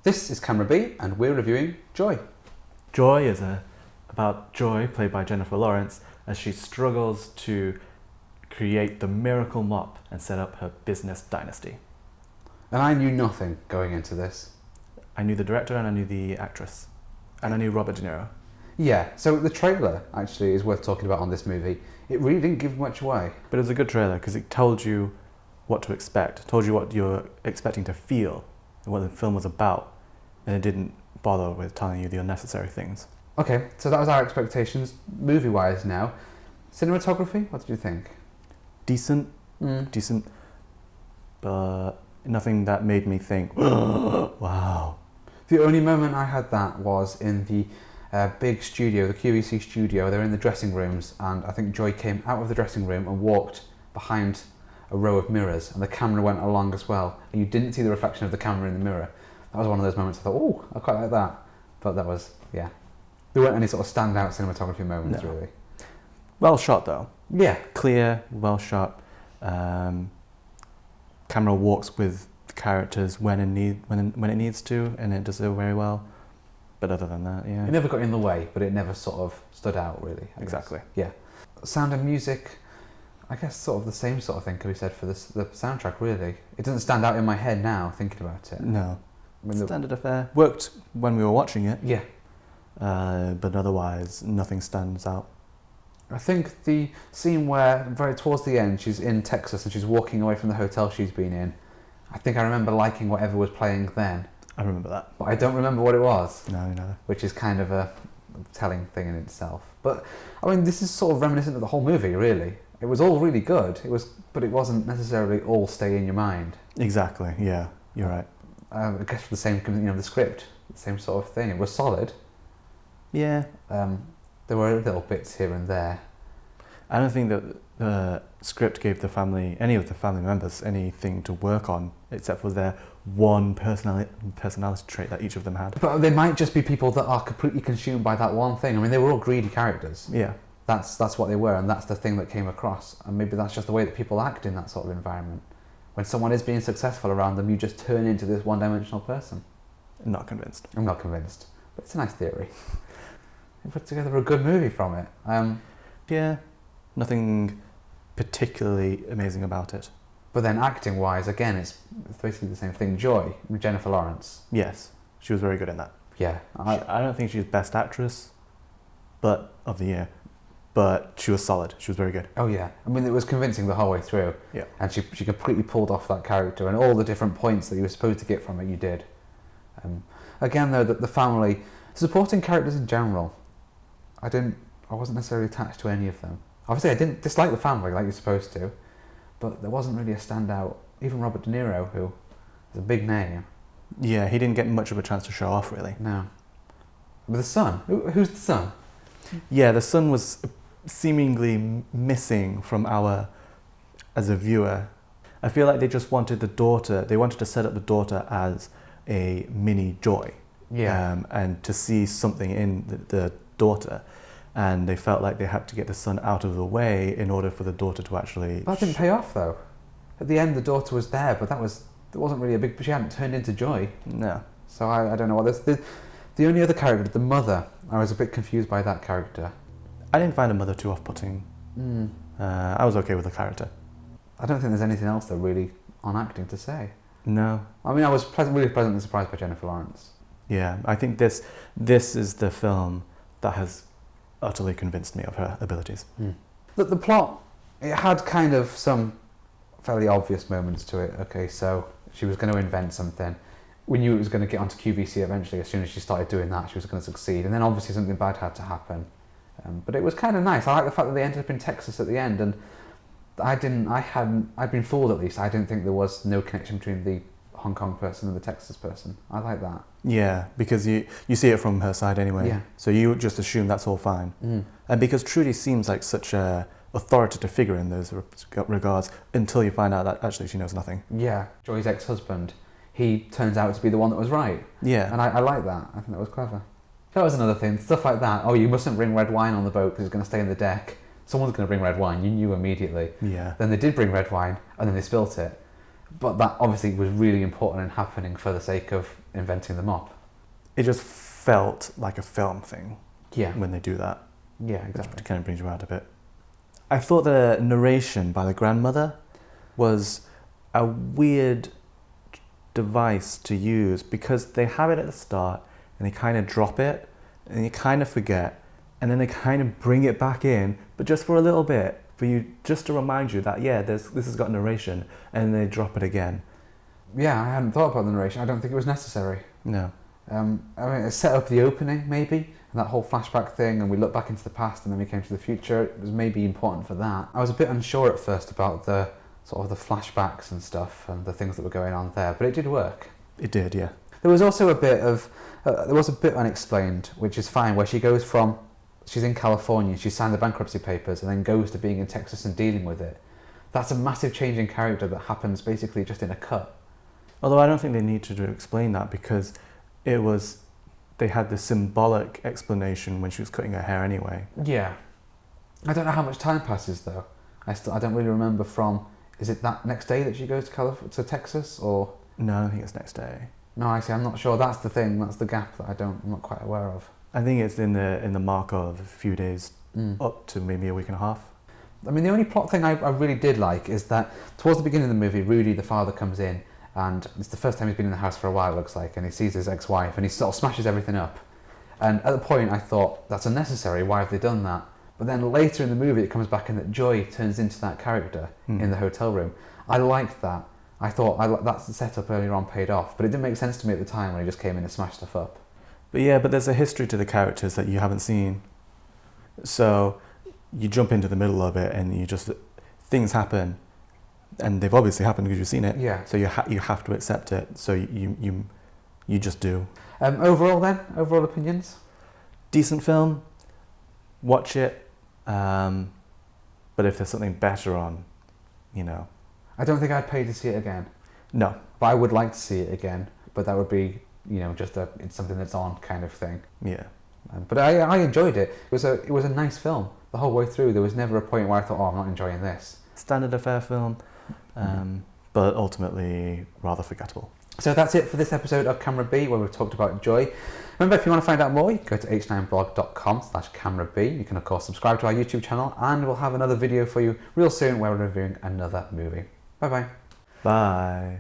This is Camera B, and we're reviewing Joy. Joy is about Joy, played by Jennifer Lawrence, as she struggles to create the miracle mop and set up her business dynasty. And I knew nothing going into this. I knew the director and I knew the actress. And I knew Robert De Niro. Yeah, so the trailer actually is worth talking about on this movie. It really didn't give much away. But it was a good trailer because it told you what to expect, told you what you're expecting to feel and what the film was about, and it didn't bother with telling you the unnecessary things. Okay, so that was our expectations movie-wise now. Cinematography, what did you think? Decent, but nothing that made me think, wow. The only moment I had that was in the big studio, the QVC studio. They were in the dressing rooms, and I think Joy came out of the dressing room and walked behind a row of mirrors, and the camera went along as well, and you didn't see the reflection of the camera in the mirror. That was one of those moments I thought, oh, I quite like that. But that was, yeah. There weren't any sort of standout cinematography moments, really. Well shot, though. Yeah. Clear, well shot. Camera walks with the characters when it needs to, and it does it very well. But other than that, yeah. It never got in the way, but it never sort of stood out, really. Exactly. Yeah. Sound and music, I guess sort of the same sort of thing could be said for the soundtrack, really. It doesn't stand out in my head now, thinking about it. No. Standard affair. Worked when we were watching it. Yeah. But otherwise, nothing stands out. I think the scene where, very towards the end, she's in Texas and she's walking away from the hotel she's been in, I think I remember liking whatever was playing then. I remember that. But I don't remember what it was. No. Which is kind of a telling thing in itself. But, I mean, this is sort of reminiscent of the whole movie, really. It was all really good, but it wasn't necessarily all stay in your mind. Exactly, yeah, you're right. I guess the same, the script, the same sort of thing. It was solid. Yeah. There were little bits here and there. I don't think that the script gave any of the family members anything to work on, except for their one personality trait that each of them had. But they might just be people that are completely consumed by that one thing. I mean, they were all greedy characters. Yeah. That's what they were, and that's the thing that came across. And maybe that's just the way that people act in that sort of environment. When someone is being successful around them, you just turn into this one-dimensional person. Not convinced. I'm not convinced, but it's a nice theory. We put together a good movie from it. Yeah, nothing particularly amazing about it. But then acting-wise, again, it's basically the same thing. Joy, Jennifer Lawrence. Yes, she was very good in that. Yeah. I don't think she's best actress, of the year. But she was solid. She was very good. Oh yeah, I mean it was convincing the whole way through. Yeah. And she completely pulled off that character, and all the different points that you were supposed to get from it, you did. Again though, the family, supporting characters in general, I wasn't necessarily attached to any of them. Obviously I didn't dislike the family like you're supposed to, but there wasn't really a standout. Even Robert De Niro, who is a big name. Yeah, he didn't get much of a chance to show off really. No. But the son, who's the son? Yeah, the son was seemingly missing from as a viewer. I feel like they just wanted to set up the daughter as a mini Joy. Yeah. And to see something in the daughter, and they felt like they had to get the son out of the way in order for the daughter to actually... That didn't pay off though. At the end the daughter was there, but there wasn't really she hadn't turned into Joy. No. So I don't know what this... The only other character, the mother, I was a bit confused by that character. I didn't find the mother too off-putting. I was okay with the character. I don't think there's anything else though really on acting to say. No. I mean, I was really pleasantly surprised by Jennifer Lawrence. Yeah, I think this is the film that has utterly convinced me of her abilities. The plot, it had kind of some fairly obvious moments to it. Okay, so she was going to invent something. We knew it was going to get onto QVC eventually. As soon as she started doing that, she was going to succeed. And then obviously something bad had to happen. But it was kind of nice. I like the fact that they ended up in Texas at the end, and I'd been fooled at least. I didn't think there was no connection between the Hong Kong person and the Texas person. I like that. Yeah, because you see it from her side anyway. Yeah. So you just assume that's all fine. And because Trudy seems like such a authoritative figure in those regards until you find out that actually she knows nothing. Yeah, Joy's ex-husband, he turns out to be the one that was right. Yeah. And I like that. I think that was clever. That was another thing, stuff like that. Oh, you mustn't bring red wine on the boat because it's going to stay in the deck. Someone's going to bring red wine. You knew immediately. Yeah. Then they did bring red wine, and then they spilt it. but that obviously was really important and happening for the sake of inventing the mop. It just felt like a film thing Yeah, when they do that. yeah, exactly. Which kind of brings you out a bit. I thought the narration by the grandmother was a weird device to use because they have it at the start and they kind of drop it and you kind of forget and then they kind of bring it back in, but just for a little bit, for you, just to remind you that, yeah, this has got narration, and then they drop it again. Yeah, I hadn't thought about the narration. I don't think it was necessary. No. I mean, it set up the opening, maybe, and that whole flashback thing, and we looked back into the past and then we came to the future. It was maybe important for that. I was a bit unsure at first about the sort of the flashbacks and stuff and the things that were going on there, but it did work. It did, yeah. There was also a bit of, there was a bit unexplained, which is fine, where she goes from, she's in California, she signed the bankruptcy papers, and then goes to being in Texas and dealing with it. That's a massive change in character that happens basically just in a cut. Although I don't think they need to explain that because they had the symbolic explanation when she was cutting her hair anyway. Yeah. I don't know how much time passes though. I don't really remember from, is it that next day that she goes to Texas, or? No, I don't think it's next day. No, I'm not sure. That's the thing, that's the gap that I'm not quite aware of. I think it's in the mark of a few days up to maybe a week and a half. I mean, the only plot thing I really did like is that towards the beginning of the movie, Rudy, the father, comes in, and it's the first time he's been in the house for a while, it looks like, and he sees his ex-wife, and he sort of smashes everything up. And at the point, I thought, that's unnecessary, why have they done that? But then later in the movie, it comes back in that Joy turns into that character in the hotel room. I liked that. I thought that's the setup earlier on paid off, but it didn't make sense to me at the time when he just came in and smashed stuff up. But there's a history to the characters that you haven't seen. So you jump into the middle of it and things happen, and they've obviously happened because you've seen it. Yeah. So you have to accept it. So you just do. Overall opinions? Decent film. Watch it. But if there's something better on, I don't think I'd pay to see it again. No. But I would like to see it again. But that would be, just it's something that's on kind of thing. Yeah. But I enjoyed it. It was a nice film the whole way through. There was never a point where I thought, I'm not enjoying this. Standard affair film, but ultimately rather forgettable. So that's it for this episode of Camera B, where we've talked about Joy. Remember, if you want to find out more, you can go to h9blog.com/camera B. You can, of course, subscribe to our YouTube channel, and we'll have another video for you real soon where we're reviewing another movie. Bye-bye. Bye.